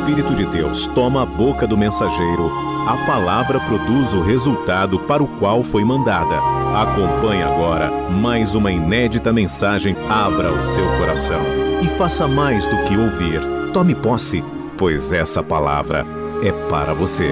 Espírito de Deus toma a boca do mensageiro, a palavra produz o resultado para o qual foi mandada. Acompanhe agora mais uma inédita mensagem. Abra o seu coração e faça mais do que ouvir. Tome posse, pois essa palavra é para você.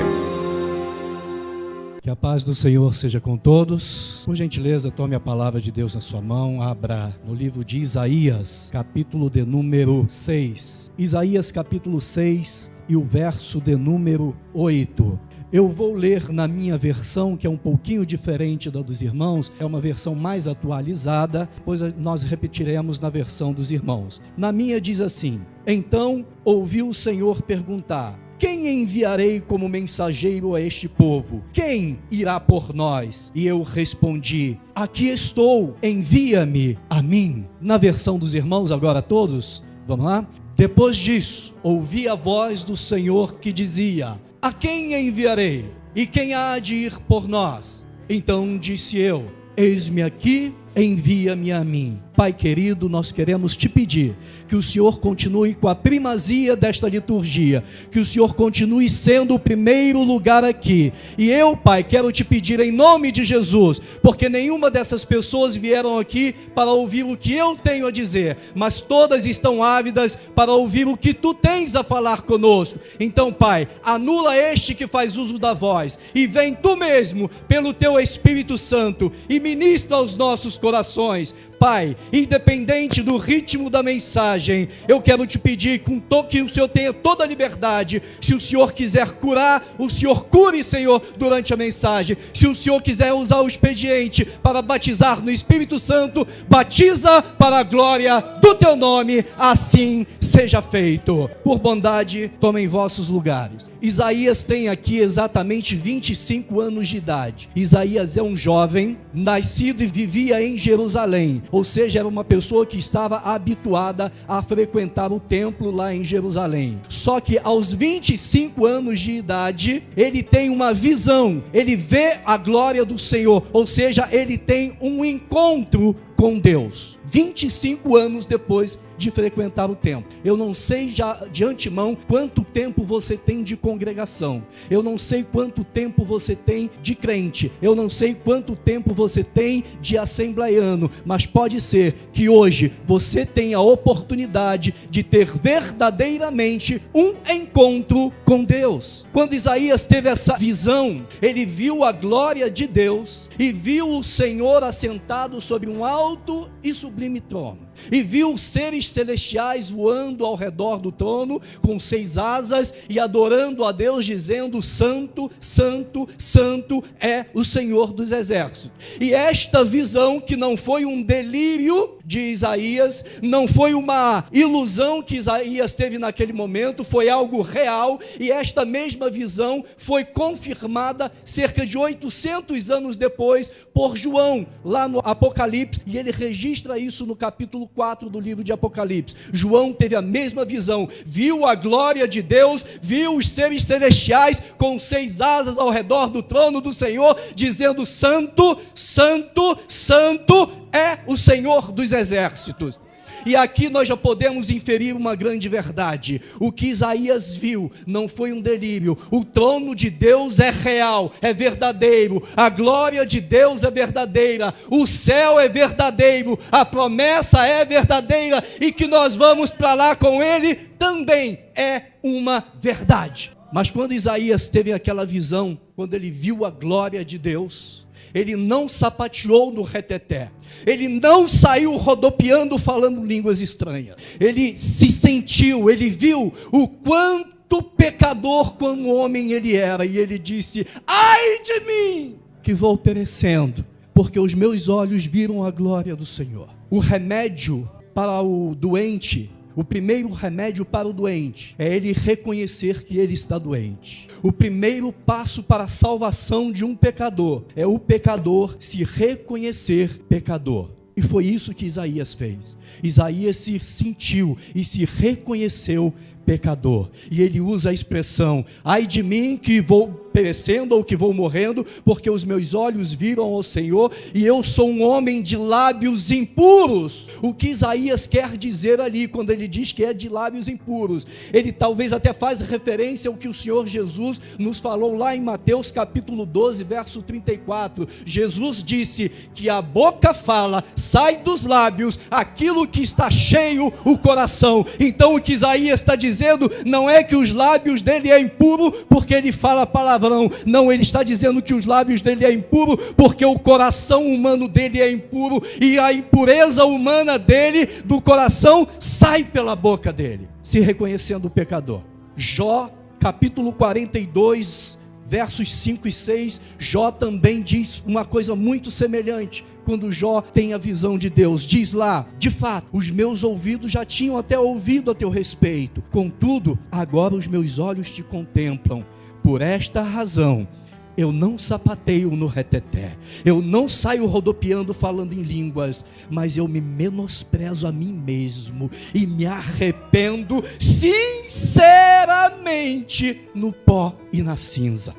Que a paz do Senhor seja com todos. Por gentileza, tome a palavra de Deus na sua mão. Abra no livro de Isaías, capítulo de número 6. Isaías, capítulo 6 e o verso de número 8. Eu vou ler na minha versão, que é um pouquinho diferente da dos irmãos, é uma versão mais atualizada, pois nós repetiremos na versão dos irmãos. Na minha diz assim: Então ouvi o Senhor perguntar: quem enviarei como mensageiro a este povo? Quem irá por nós? E eu respondi: aqui estou, envia-me a mim. Na versão dos irmãos, agora todos, vamos lá? Depois disso, ouvi a voz do Senhor que dizia: a quem enviarei? E quem há de ir por nós? Então disse eu: eis-me aqui, envia-me a mim. Pai querido, nós queremos te pedir que o Senhor continue com a primazia desta liturgia, que o Senhor continue sendo o primeiro lugar aqui. E eu, Pai, quero te pedir em nome de Jesus, porque nenhuma dessas pessoas vieram aqui para ouvir o que eu tenho a dizer, mas todas estão ávidas para ouvir o que tu tens a falar conosco. Então, Pai, anula este que faz uso da voz e vem tu mesmo pelo teu Espírito Santo e ministra aos nossos corações. Pai, independente do ritmo da mensagem, eu quero te pedir que o Senhor tenha toda a liberdade. Se o Senhor quiser curar, o Senhor cure, Senhor, durante a mensagem. Se o Senhor quiser usar o expediente para batizar no Espírito Santo, batiza para a glória do teu nome, assim seja feito. Por bondade, tomem vossos lugares. Isaías tem aqui exatamente 25 anos de idade. Isaías é um jovem, nascido e vivia em Jerusalém. Ou seja, era uma pessoa que estava habituada a frequentar o templo lá em Jerusalém. Só que aos 25 anos de idade, ele tem uma visão, ele vê a glória do Senhor, ou seja, ele tem um encontro com Deus. 25 anos depois de frequentar o templo. Eu não sei já de antemão quanto tempo você tem de congregação. Eu não sei quanto tempo você tem de crente. Eu não sei quanto tempo você tem de assembleiano. Mas pode ser que hoje você tenha a oportunidade de ter verdadeiramente um encontro com Deus. Quando Isaías teve essa visão, ele viu a glória de Deus e viu o Senhor assentado sobre um alto e sublime trono. E viu seres celestiais voando ao redor do trono com 6 asas e adorando a Deus, dizendo: Santo, Santo, Santo é o Senhor dos exércitos. E esta visão, que não foi um delírio de Isaías, não foi uma ilusão que Isaías teve naquele momento, foi algo real. E esta mesma visão foi confirmada cerca de 800 anos depois por João, lá no Apocalipse, e ele registra isso no capítulo 4 do livro de Apocalipse. João teve a mesma visão, viu a glória de Deus, viu os seres celestiais com 6 asas ao redor do trono do Senhor, dizendo: Santo, Santo, Santo é o Senhor dos exércitos. E aqui nós já podemos inferir uma grande verdade. O que Isaías viu não foi um delírio. O trono de Deus é real, é verdadeiro. A glória de Deus é verdadeira. O céu é verdadeiro. A promessa é verdadeira. E que nós vamos para lá com Ele também é uma verdade. Mas quando Isaías teve aquela visão, quando ele viu a glória de Deus, ele não sapateou no reteté. Ele não saiu rodopiando falando línguas estranhas. Ele se sentiu, ele viu o quanto pecador como homem ele era. E ele disse: ai de mim, que vou perecendo, porque os meus olhos viram a glória do Senhor. O remédio para o doente, o primeiro remédio para o doente é ele reconhecer que ele está doente. O primeiro passo para a salvação de um pecador é o pecador se reconhecer pecador. E foi isso que Isaías fez. Isaías se sentiu e se reconheceu pecador. E ele usa a expressão: ai de mim que vou perecendo ou que vou morrendo, porque os meus olhos viram ao Senhor e eu sou um homem de lábios impuros. O que Isaías quer dizer ali quando ele diz que é de lábios impuros? Ele talvez até faz referência ao que o Senhor Jesus nos falou lá em Mateus capítulo 12, verso 34. Jesus disse que a boca fala, sai dos lábios aquilo que está cheio o coração. Então o que Isaías está dizendo não é que os lábios dele é impuro porque ele fala palavrão. Não, ele está dizendo que os lábios dele é impuro porque o coração humano dele é impuro, e a impureza humana dele, do coração, sai pela boca dele, se reconhecendo pecador. Jó, capítulo 42, versos 5 e 6, Jó também diz uma coisa muito semelhante. Quando Jó tem a visão de Deus, diz lá: de fato, os meus ouvidos já tinham até ouvido a teu respeito, contudo, agora os meus olhos te contemplam. Por esta razão, eu não sapateio no reteté, eu não saio rodopiando falando em línguas, mas eu me menosprezo a mim mesmo e me arrependo sinceramente no pó e na cinza.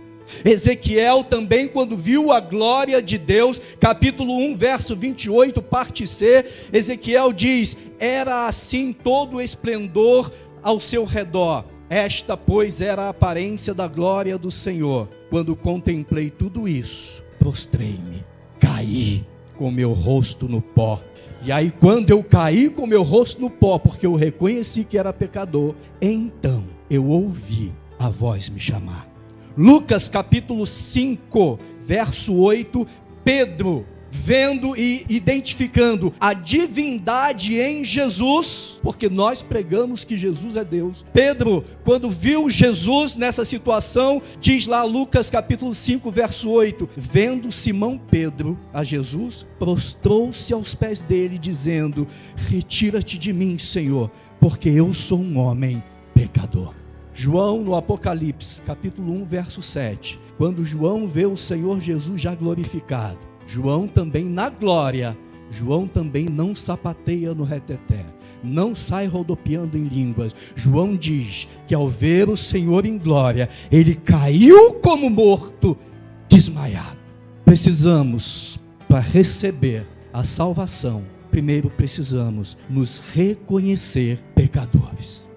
Ezequiel também, quando viu a glória de Deus, capítulo 1, verso 28, parte C, Ezequiel diz: era assim todo o esplendor ao seu redor. Esta, pois, era a aparência da glória do Senhor. Quando contemplei tudo isso, prostrei-me, caí com meu rosto no pó. E aí, quando eu caí com meu rosto no pó, porque eu reconheci que era pecador, então eu ouvi a voz me chamar. Lucas capítulo 5, verso 8, Pedro, vendo e identificando a divindade em Jesus, porque nós pregamos que Jesus é Deus. Pedro, quando viu Jesus nessa situação, diz lá Lucas capítulo 5, verso 8, vendo Simão Pedro a Jesus, prostrou-se aos pés dele, dizendo: retira-te de mim, Senhor, porque eu sou um homem pecador. João, no Apocalipse, capítulo 1, verso 7, quando João vê o Senhor Jesus já glorificado, João também na glória, João também não sapateia no reteté, não sai rodopiando em línguas. João diz que ao ver o Senhor em glória, ele caiu como morto, desmaiado. Precisamos, para receber a salvação, primeiro precisamos nos reconhecer pecadores.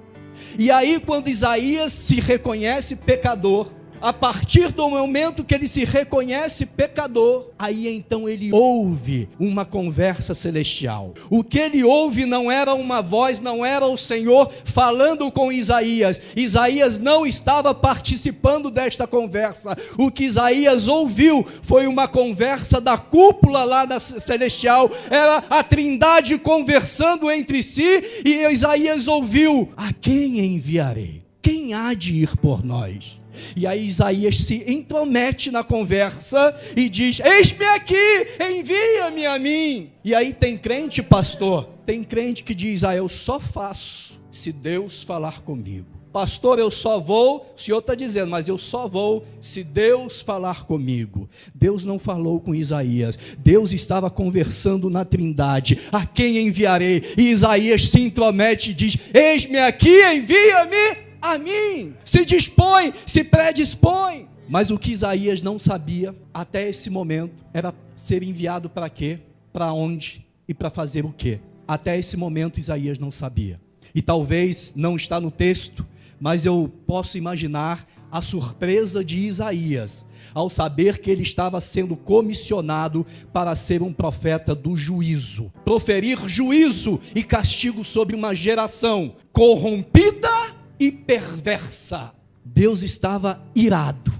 E aí, quando Isaías se reconhece pecador, a partir do momento que ele se reconhece pecador, aí então ele ouve uma conversa celestial. O que ele ouve não era uma voz, não era o Senhor falando com Isaías. Isaías não estava participando desta conversa. O que Isaías ouviu foi uma conversa da cúpula lá da celestial. Era a Trindade conversando entre si, e Isaías ouviu: a quem enviarei? Quem há de ir por nós? E aí Isaías se intromete na conversa e diz: eis-me aqui, envia-me a mim. E aí tem crente, pastor, tem crente que diz: eu só faço se Deus falar comigo. Pastor, eu só vou, o senhor está dizendo, mas eu só vou se Deus falar comigo. Deus não falou com Isaías. Deus estava conversando na Trindade: a quem enviarei? E Isaías se intromete e diz: eis-me aqui, envia-me a mim. Se dispõe, se predispõe. Mas o que Isaías não sabia até esse momento era ser enviado para quê, para onde e para fazer o quê. Até esse momento Isaías não sabia. E talvez não está no texto, mas eu posso imaginar a surpresa de Isaías ao saber que ele estava sendo comissionado para ser um profeta do juízo, proferir juízo e castigo sobre uma geração corrompida e perversa. Deus estava irado,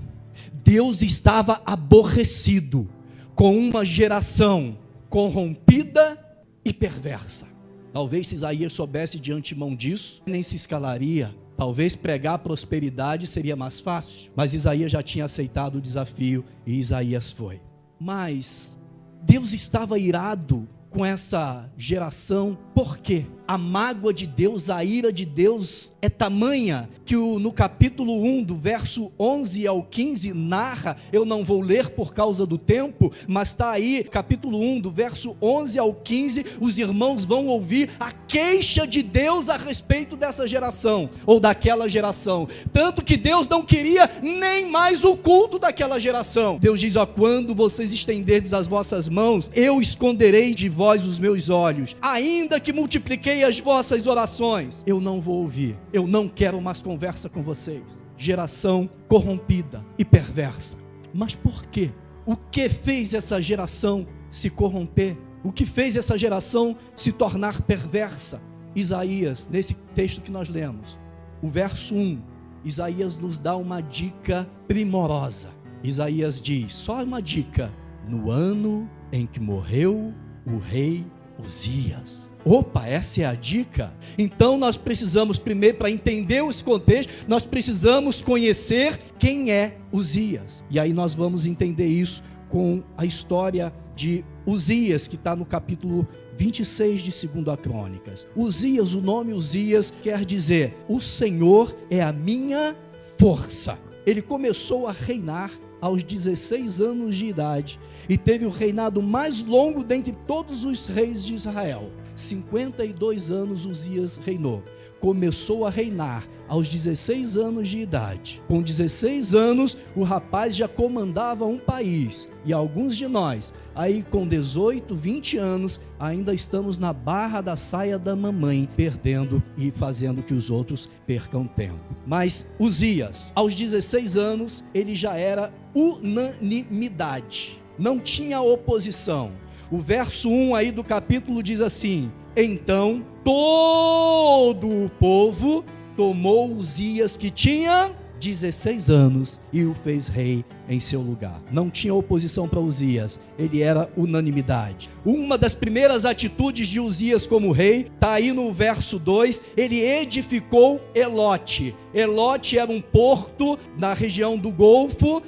Deus estava aborrecido com uma geração corrompida e perversa. Talvez se Isaías soubesse de antemão disso, nem se escalaria. Talvez pregar prosperidade seria mais fácil, mas Isaías já tinha aceitado o desafio e Isaías foi. Mas Deus estava irado com essa geração. Por quê? A mágoa de Deus, a ira de Deus é tamanha que no capítulo 1, do verso 11 ao 15, narra, eu não vou ler por causa do tempo, mas está aí, capítulo 1, do verso 11 ao 15, os irmãos vão ouvir a queixa de Deus a respeito dessa geração, ou daquela geração, tanto que Deus não queria nem mais o culto daquela geração. Deus diz, quando vocês estenderdes as vossas mãos, eu esconderei de vós os meus olhos, ainda que multipliquei as vossas orações, eu não vou ouvir, eu não quero mais conversa com vocês. Geração corrompida e perversa. Mas por quê? O que fez essa geração se corromper? O que fez essa geração se tornar perversa? Isaías, nesse texto que nós lemos, o verso 1, Isaías nos dá uma dica primorosa. Isaías diz, só uma dica, no ano em que morreu o rei Uzias. Opa, essa é a dica? Então nós precisamos, primeiro, para entender esse contexto, nós precisamos conhecer quem é Uzias. E aí nós vamos entender isso com a história de Uzias, que está no capítulo 26 de 2 Crônicas. Uzias, o nome Uzias quer dizer, o Senhor é a minha força. Ele começou a reinar aos 16 anos de idade e teve o reinado mais longo dentre todos os reis de Israel. 52 anos Uzias reinou. Começou a reinar aos 16 anos de idade. Com 16 anos, o rapaz já comandava um país. E alguns de nós, aí com 18, 20 anos, ainda estamos na barra da saia da mamãe, perdendo e fazendo que os outros percam tempo. Mas Uzias, aos 16 anos, ele já era unanimidade. Não tinha oposição. O verso 1 aí do capítulo diz assim, então todo o povo tomou Uzias, que tinha 16 anos, e o fez rei em seu lugar. Não tinha oposição para Uzias, ele era unanimidade. Uma das primeiras atitudes de Uzias como rei, está aí no verso 2, ele edificou Elote. Elote era um porto na região do Golfo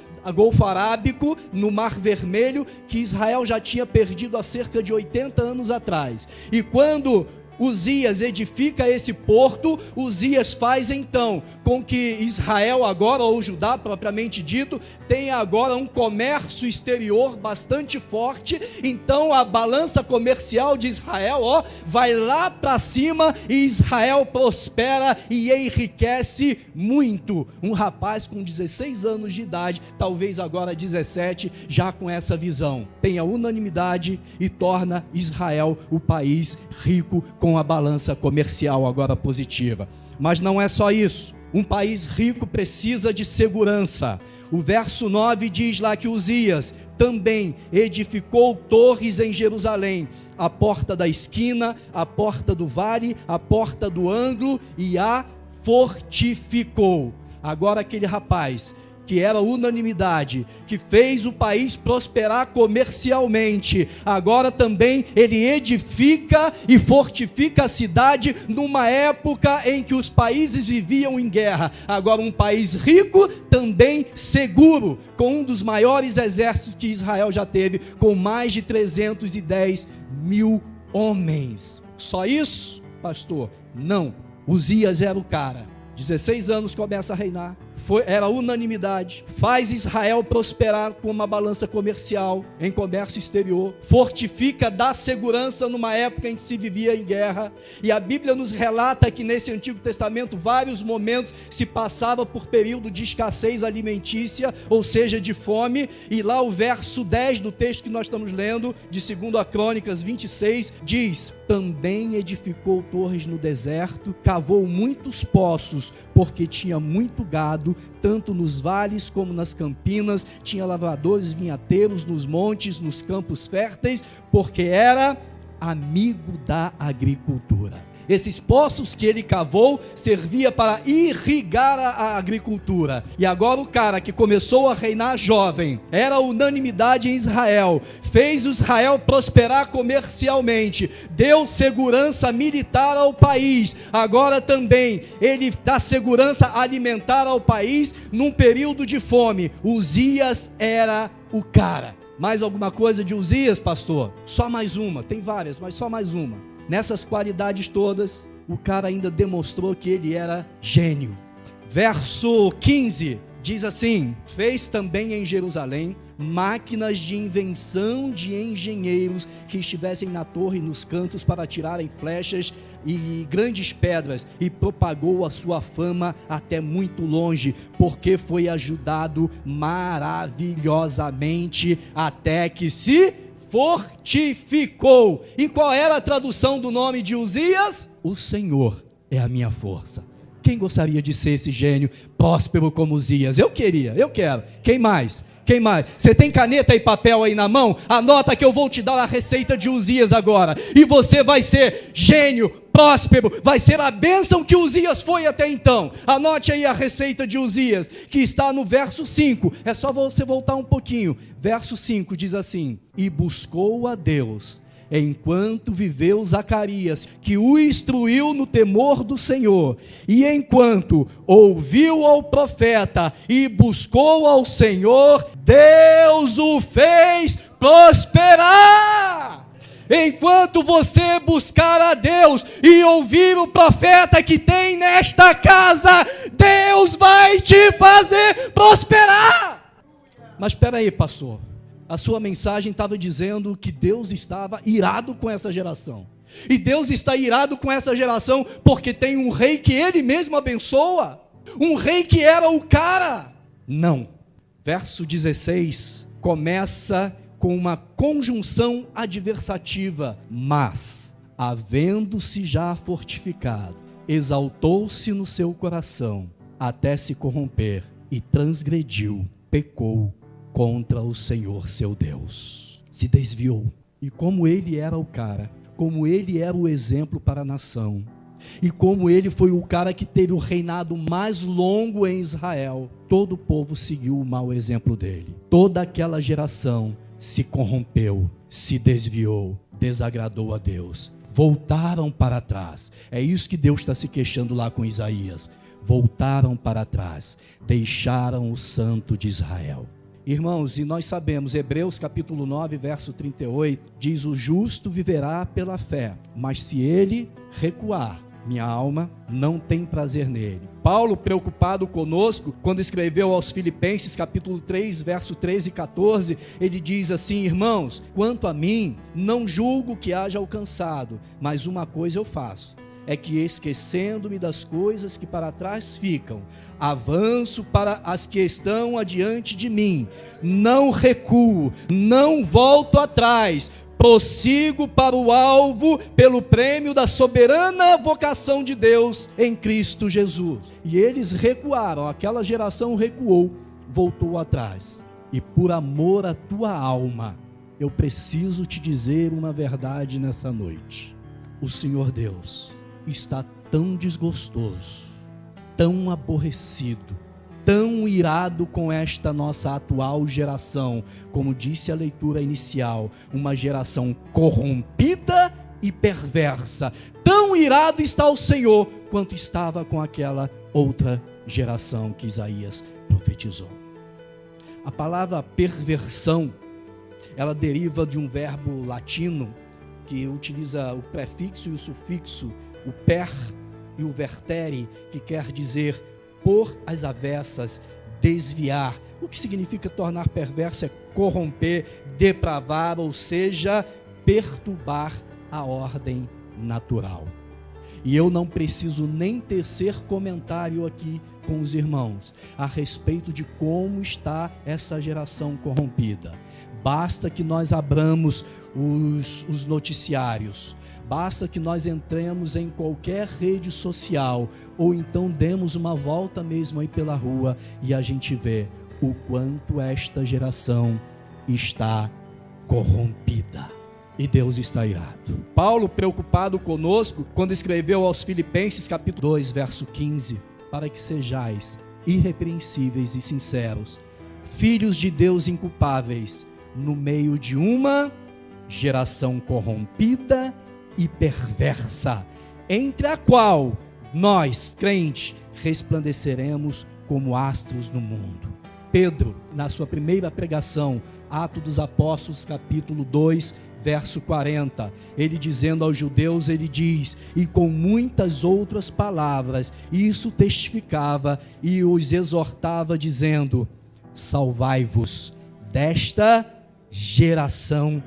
Arábico, no Mar Vermelho, que Israel já tinha perdido há cerca de 80 anos atrás. E quando Uzias edifica esse porto, Uzias faz então com que Israel agora, ou Judá propriamente dito, tenha agora um comércio exterior bastante forte. Então a balança comercial de Israel, vai lá para cima, e Israel prospera e enriquece muito. Um rapaz com 16 anos de idade, talvez agora 17, já com essa visão, tem a unanimidade e torna Israel o país rico, com a balança comercial agora positiva. Mas não é só isso. Um país rico precisa de segurança. O verso 9 diz lá que Uzias também edificou torres em Jerusalém, a porta da esquina, a porta do vale, a porta do ângulo, e a fortificou. Agora aquele rapaz que era unanimidade, que fez o país prosperar comercialmente, agora também ele edifica e fortifica a cidade numa época em que os países viviam em guerra. Agora um país rico, também seguro, com um dos maiores exércitos que Israel já teve, com mais de 310 mil homens. Só isso, pastor? Não. Uzias era o cara. 16 anos começa a reinar. Era unanimidade, faz Israel prosperar com uma balança comercial, em comércio exterior, fortifica, dá segurança numa época em que se vivia em guerra. E a Bíblia nos relata que nesse Antigo Testamento vários momentos se passava por período de escassez alimentícia, ou seja, de fome. E lá o verso 10 do texto que nós estamos lendo, de 2 Crônicas 26, diz: também edificou torres no deserto, cavou muitos poços, porque tinha muito gado, tanto nos vales como nas campinas, tinha lavradores vinhateiros nos montes, nos campos férteis, porque era amigo da agricultura. Esses poços que ele cavou servia para irrigar a agricultura. E agora o cara que começou a reinar jovem, era unanimidade em Israel, fez Israel prosperar comercialmente, deu segurança militar ao país. Agora também ele dá segurança alimentar ao país num período de fome. Uzias era o cara. Mais alguma coisa de Uzias, pastor? Só mais uma, tem várias, mas só mais uma. nessas qualidades todas, o cara ainda demonstrou que ele era gênio. Verso 15 diz assim: fez também em Jerusalém máquinas de invenção de engenheiros que estivessem na torre e nos cantos para atirarem flechas e grandes pedras, e propagou a sua fama até muito longe, porque foi ajudado maravilhosamente até que se fortificou. E qual era a tradução do nome de Uzias? O Senhor é a minha força. Quem gostaria de ser esse gênio próspero como Uzias? Eu quero. Quem mais? Você tem caneta e papel aí na mão? Anota que eu vou te dar a receita de Uzias agora. E você vai ser gênio, próspero, vai ser a bênção que Uzias foi até então. Anote aí a receita de Uzias, que está no verso 5. É só você voltar um pouquinho. Verso 5 diz assim: e buscou a Deus enquanto viveu Zacarias, que o instruiu no temor do Senhor, e enquanto ouviu ao profeta e buscou ao Senhor, Deus o fez prosperar. Enquanto você buscar a Deus e ouvir o profeta que tem nesta casa, Deus vai te fazer prosperar. Mas espera aí, pastor, a sua mensagem estava dizendo que Deus estava irado com essa geração. E Deus está irado com essa geração porque tem um rei que ele mesmo abençoa. Um rei que era o cara. Não. Verso 16 começa com uma conjunção adversativa. Mas, havendo-se já fortificado, exaltou-se no seu coração, até se corromper, e transgrediu, pecou contra o Senhor seu Deus. Se desviou. E como ele era o cara, como ele era o exemplo para a nação, e como ele foi o cara que teve o reinado mais longo em Israel, todo o povo seguiu o mau exemplo dele. Toda aquela geração se corrompeu, se desviou, desagradou a Deus, voltaram para trás. É isso que Deus está se queixando lá com Isaías. Voltaram para trás, deixaram o Santo de Israel. Irmãos, e nós sabemos, Hebreus capítulo 9, verso 38, diz: o justo viverá pela fé, mas se ele recuar, minha alma não tem prazer nele. Paulo, preocupado conosco, quando escreveu aos Filipenses capítulo 3, verso 13 e 14, ele diz assim: irmãos, quanto a mim, não julgo que haja alcançado, mas uma coisa eu faço, é que esquecendo-me das coisas que para trás ficam, avanço para as que estão adiante de mim, não recuo, não volto atrás, prossigo para o alvo pelo prêmio da soberana vocação de Deus em Cristo Jesus. E eles recuaram, aquela geração recuou, voltou atrás. E por amor à tua alma, eu preciso te dizer uma verdade nessa noite. O Senhor Deus está tão desgostoso, tão aborrecido, tão irado com esta nossa atual geração, como disse a leitura inicial, uma geração corrompida e perversa. Tão irado está o Senhor quanto estava com aquela outra geração que Isaías profetizou. A palavra perversão, ela deriva de um verbo latino que utiliza o prefixo e o sufixo, o per e o vertere, que quer dizer por as avessas, desviar. O que significa tornar perverso é corromper, depravar, ou seja, perturbar a ordem natural. E eu não preciso nem tecer comentário aqui com os irmãos a respeito de como está essa geração corrompida. Basta que nós abramos os noticiários, basta que nós entremos em qualquer rede social, ou então demos uma volta mesmo aí pela rua, e a gente vê o quanto esta geração está corrompida. E Deus está irado. Paulo, preocupado conosco, quando escreveu aos Filipenses capítulo 2, verso 15, para que sejais irrepreensíveis e sinceros, filhos de Deus inculpáveis, no meio de uma geração corrompida e perversa, entre a qual nós, crentes, resplandeceremos como astros no mundo. Pedro, na sua primeira pregação, Atos dos Apóstolos, capítulo 2, verso 40, ele dizendo aos judeus, ele diz: e com muitas outras palavras, isso testificava e os exortava, dizendo: salvai-vos desta geração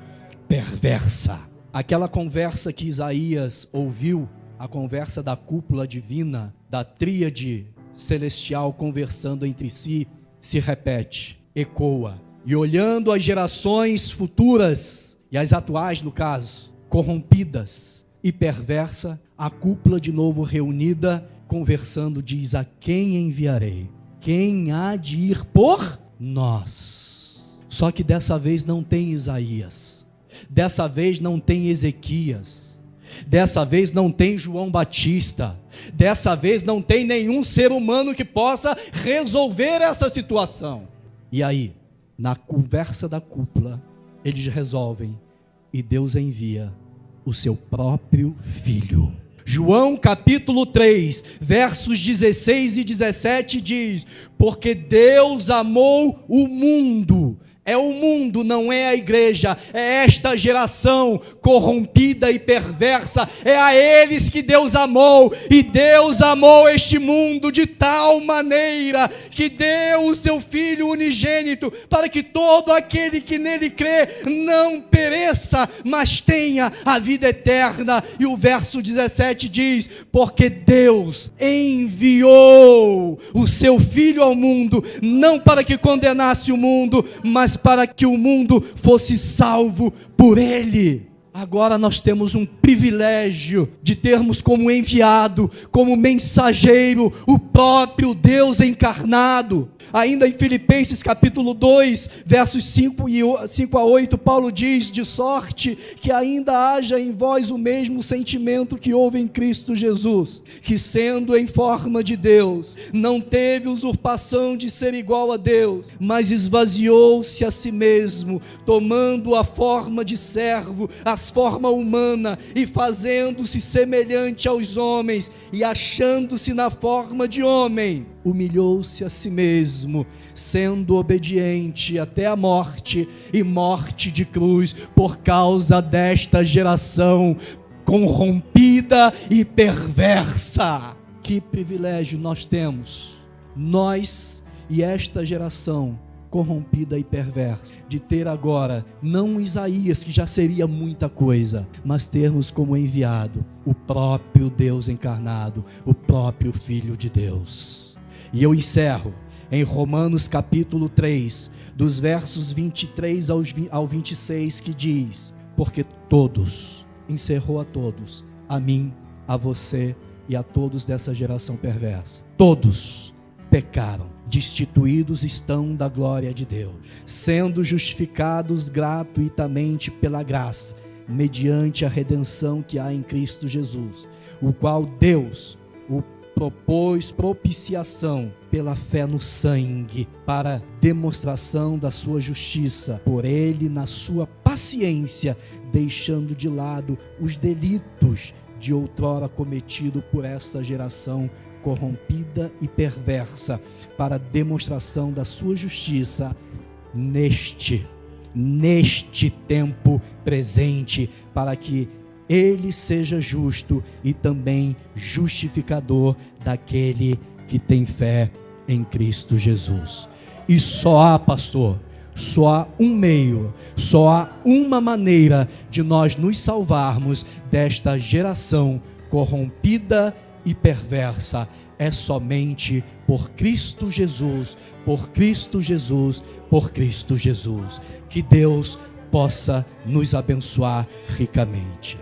perversa. Aquela conversa que Isaías ouviu, a conversa da cúpula divina, da tríade celestial conversando entre si, se repete, ecoa. E olhando as gerações futuras, e as atuais no caso, corrompidas e perversa, a cúpula de novo reunida, conversando, diz: a quem enviarei? Quem há de ir por nós? Só que dessa vez não tem Isaías, dessa vez não tem Ezequias, dessa vez não tem João Batista, dessa vez não tem nenhum ser humano que possa resolver essa situação. E aí, na conversa da cúpula, eles resolvem, e Deus envia o seu próprio Filho. João capítulo 3, versos 16 e 17 diz: porque Deus amou o mundo. É o mundo, não é a igreja, é esta geração corrompida e perversa, é a eles que Deus amou, e Deus amou este mundo de tal maneira, que deu o seu Filho unigênito, para que todo aquele que nele crê, não pereça, mas tenha a vida eterna. E o verso 17 diz: porque Deus enviou o seu Filho ao mundo, não para que condenasse o mundo, mas para que o mundo fosse salvo por ele. Agora nós temos um privilégio de termos como enviado, como mensageiro, o próprio Deus encarnado. Ainda em Filipenses capítulo 2, versos 5 a 8, Paulo diz: de sorte que ainda haja em vós o mesmo sentimento que houve em Cristo Jesus, que sendo em forma de Deus, não teve usurpação de ser igual a Deus, mas esvaziou-se a si mesmo, tomando a forma de servo, a forma humana, e fazendo-se semelhante aos homens, e achando-se na forma de homem, humilhou-se a si mesmo, sendo obediente até a morte, e morte de cruz, por causa desta geração corrompida e perversa. Que privilégio nós temos, nós e esta geração corrompida e perversa, de ter agora, não Isaías, que já seria muita coisa, mas termos como enviado o próprio Deus encarnado, o próprio Filho de Deus. E eu encerro em Romanos capítulo 3, dos versos 23 ao 26, que diz: porque todos, encerrou a todos, a mim, a você e a todos dessa geração perversa, todos pecaram, destituídos estão da glória de Deus, sendo justificados gratuitamente pela graça, mediante a redenção que há em Cristo Jesus, o qual Deus o propôs propiciação pela fé no sangue, para demonstração da sua justiça, por ele na sua paciência, deixando de lado os delitos de outrora cometido por essa geração corrompida e perversa, para demonstração da sua justiça neste tempo presente, para que ele seja justo e também justificador daquele que tem fé em Cristo Jesus. E só há, pastor, só há um meio, só há uma maneira de nós nos salvarmos desta geração corrompida e perversa: é somente por Cristo Jesus, por Cristo Jesus, por Cristo Jesus. Que Deus possa nos abençoar ricamente.